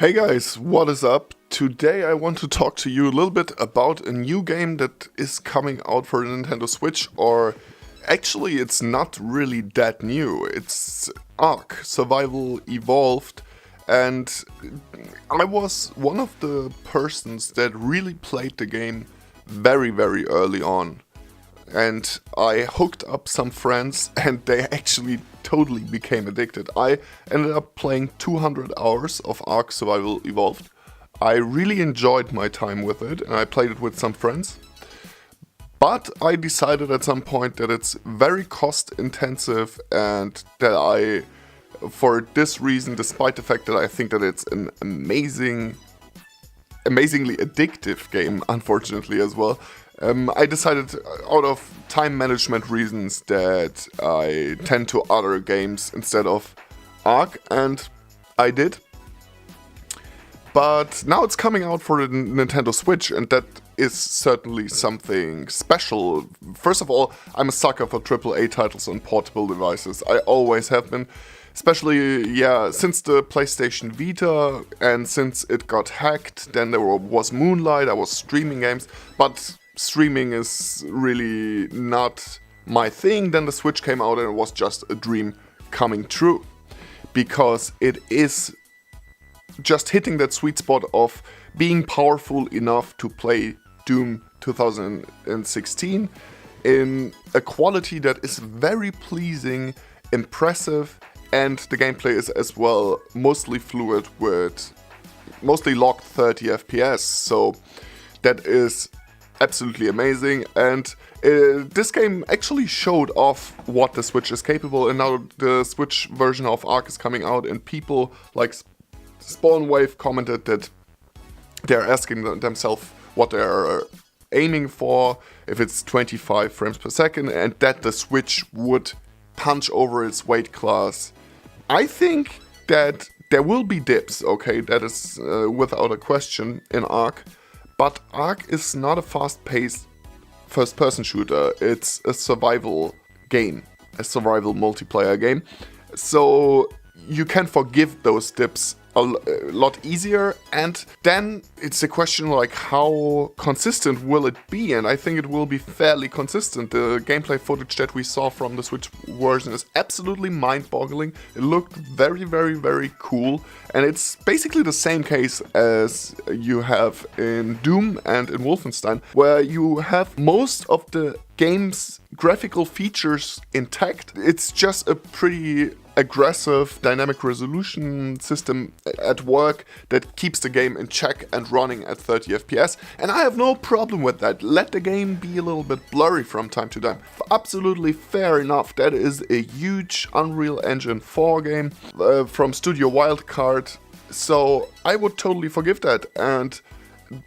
Hey guys, what is up? Today I want to talk to you a little bit about a new game that is coming out for the Nintendo Switch, or actually it's not really that new. It's Ark Survival Evolved, and I was one of the persons that really played the game very, very early on. And I hooked up some friends and they actually totally became addicted. I ended up playing 200 hours of Ark Survival Evolved. I really enjoyed my time with it and I played it with some friends. But I decided at some point that it's very cost intensive and that for this reason, despite the fact that I think that it's an amazingly addictive game, unfortunately as well, I decided out of time management reasons that I tend to other games instead of Ark, and I did. But now it's coming out for the Nintendo Switch, and that is certainly something special. First of all, I'm a sucker for AAA titles on portable devices. I always have been. Especially, since the PlayStation Vita and since it got hacked, then there was Moonlight, I was streaming games, but streaming is really not my thing. Then the Switch came out and it was just a dream coming true. Because it is just hitting that sweet spot of being powerful enough to play Doom 2016 in a quality that is very pleasing, impressive, and the gameplay is as well mostly fluid with mostly locked 30 FPS, so that is absolutely amazing. And this game actually showed off what the Switch is capable, and now the Switch version of Ark is coming out, and people like Spawnwave commented that they're asking themselves what they're aiming for, if it's 25 frames per second, and that the Switch would punch over its weight class. I think that there will be dips, okay, that is without a question in Ark, but Ark is not a fast-paced first-person shooter, it's a survival game, a survival multiplayer game, so you can forgive those dips a lot easier, and then it's a question like how consistent will it be, and I think it will be fairly consistent. The gameplay footage that we saw from the Switch version is absolutely mind-boggling. It looked very, very, very cool, and it's basically the same case as you have in Doom and in Wolfenstein, where you have most of the game's graphical features intact. It's just a pretty aggressive dynamic resolution system at work that keeps the game in check and running at 30 FPS, and I have no problem with that. Let the game be a little bit blurry from time to time. Absolutely fair enough. That is a huge Unreal Engine 4 game from Studio Wildcard, so I would totally forgive that. And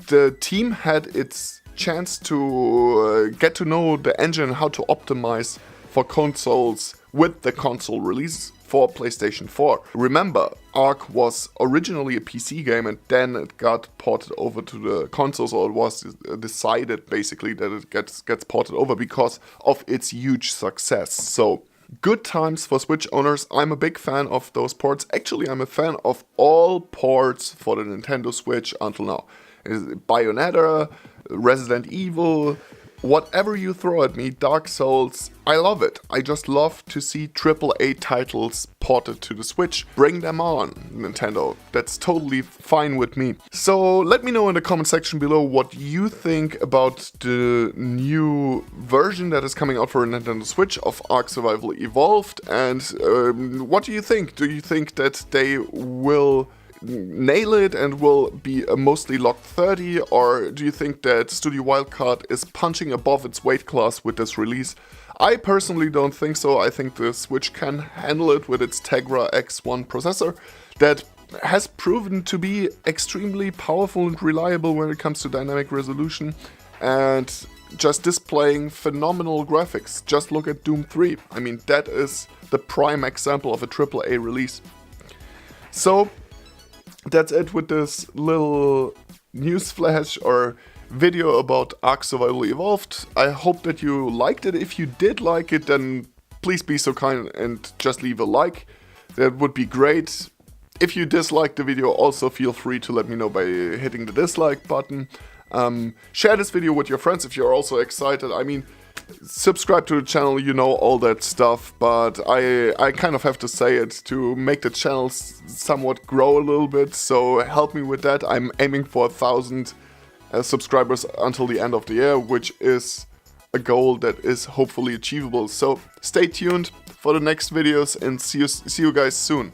the team had its chance to get to know the engine, how to optimize for consoles with the console release for PlayStation 4. Remember, Ark was originally a PC game and then it got ported over to the consoles, or it was decided basically that it gets ported over because of its huge success. So, good times for Switch owners. I'm a big fan of those ports. Actually, I'm a fan of all ports for the Nintendo Switch until now. Bayonetta, Resident Evil, whatever you throw at me, Dark Souls, I love it. I just love to see AAA titles ported to the Switch. Bring them on, Nintendo. That's totally fine with me. So let me know in the comment section below what you think about the new version that is coming out for Nintendo Switch of Ark Survival Evolved. And what do you think? Do you think that they will nail it and will be a mostly locked 30, or do you think that Studio Wildcard is punching above its weight class with this release? I personally don't think so. I think the Switch can handle it with its Tegra X1 processor that has proven to be extremely powerful and reliable when it comes to dynamic resolution and just displaying phenomenal graphics. Just look at Doom 3. I mean, that is the prime example of a AAA release. So that's it with this little news flash or video about Ark Survival Evolved. I hope that you liked it. If you did like it, then please be so kind and just leave a like. That would be great. If you dislike the video, also feel free to let me know by hitting the dislike button. Share this video with your friends if you're also excited. I mean, subscribe to the channel, you know all that stuff, but I kind of have to say it to make the channel somewhat grow a little bit, so help me with that. I'm aiming for 1,000 subscribers until the end of the year, which is a goal that is hopefully achievable. So stay tuned for the next videos and see you guys soon.